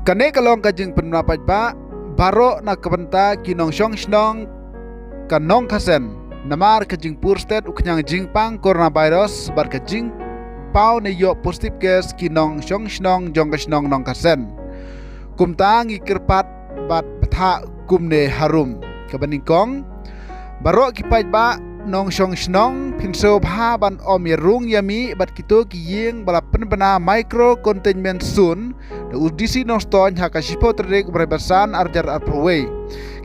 Kane kalong kajing pendapat ba baro na kabanta kinong shnong kanong kasen namar kajing pur state uknyang jingpang coronavirus bar kajing pau ne yo positif case kinong shnong jongkasnong nong kasen kumta ngikirpat bat patha kumne harum kabaningkong baro kipai ba nong shnong pinso bha ban om yerung yami bat kito kiyeng bala penbana micro containment zone da udisi nong ston hakashipo trek berebasan arjar arproway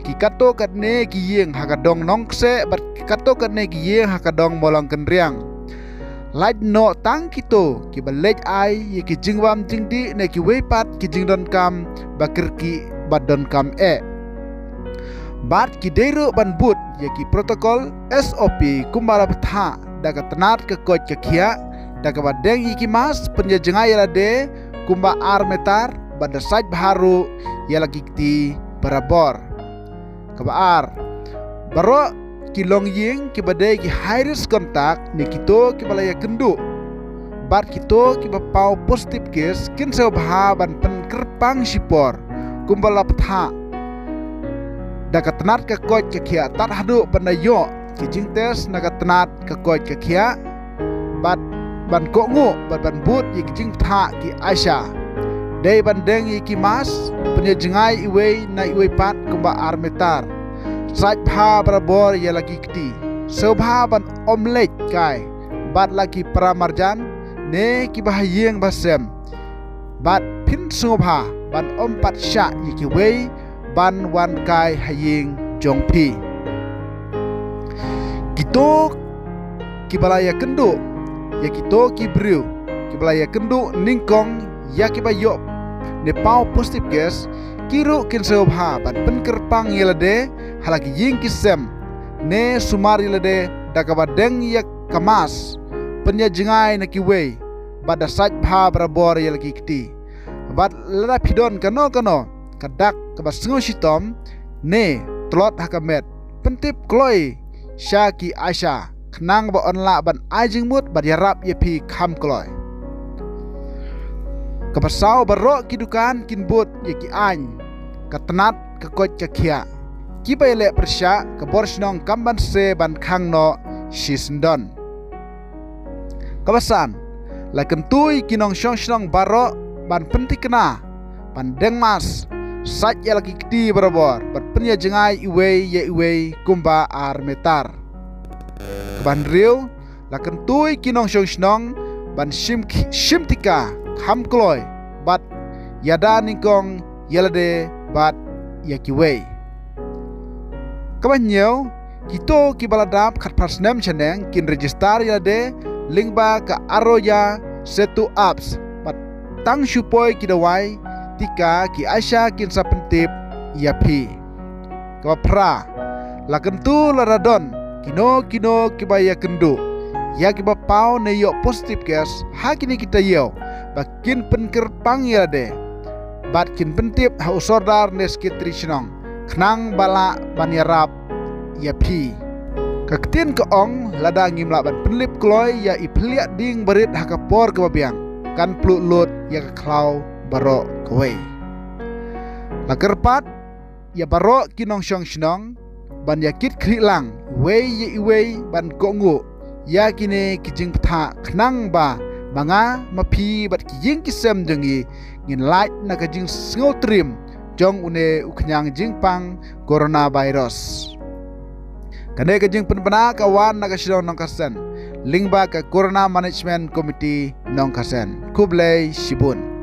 ki kato katne kiyeng hakadong nongse bat kato katne kiyeng hakadong molong kenriang light no tang kito ki balej ai ye ki jingwam jingdi ne ki weipat ki jingdon kam bakir ki badon kam bat ki deru ban but ye ki protokol SOP kumbara betha daga tenat ke koj ke kia daga badeng iki mas penjajengai lade kumba armetar bada saj baharu ya lagi kti barabor kabar baro ki long ying ki badai ki high risk kontak ni kito ki balaya kendu bat kito ki bapau positif case kin se bha ban pen kerpang sipor kumbala betha daga tenat ke koj ke kia tar hadu panayo ki jingtes naga tenat ke koj ke kia bat ban kongu bat ban but ki jing tha ki Aisha dei ban deng ki mas penjajengai iwe na iwe pat kumba armetar saj bha barabor ya lagi kti sobha ban omlet kai bat lagi pramarjan ne ki bahayeng basem bat pin sobha ban ompat sha ki we ban wan kai haying jongpi kito ki balaya kendu ya kito ki briu ki balaya kendu ningkong ya ki bayo ne pau positif case kiru kin sobha ban penkerpang yelade halagi ying kisem ne sumar yelade dakabadeng ya kamas penyajengai na kiwe bada saj bha barabor yelagi kti bad lada pidon kano kadak kabasengo shitom ne tlot hakamet pentip kloi syaki Aisha kenang ba onla ban ajing mut bad yarap yepi kham kloi kabasau baro kidukan kinbut yeki any katenat kakot kakia kibaile persya kaborsnong kamban se ban khangno shisndon kabasan lakentui kinong shnong baro ban pentikna pandeng mas saj ya lagi kti barabor berpenya jengai iwe kumba armetar kabandriu lakentui kinong shnong ban shimtika khamkloi bat yada ningkong yelade bat yakiwe kabanyeu kito kibaladap khat parsnem cheneng kin register yade lingba ka aroya setu apps bat tang supoi kidawai tika ki Aisha kin sa pentip yapi kapra lakentu laradon kino kibaya kendu ya kibapau ne yo positif case hakini kita yo bakin penker pangyade bat kin pentip ha usordar ne skitrishnong knang bala banyarap yapi kaktin ke ong lada ngimla ban penlip kloy ya ipliat ding berit hakapor kebabiang kan plut lut ya klau baro kowe lakerpat ya baro kinong shnong ban yakit krilang iwe ban kongu ya kine kijing ptha knang ba manga mapi bat kijing kisem jengi ngin light na kajing snotrim jong une uknyang jingpang coronavirus kane kajing penpana kawan na kasiro nong kasen lingba ka corona management committee nong kasen kublai shibun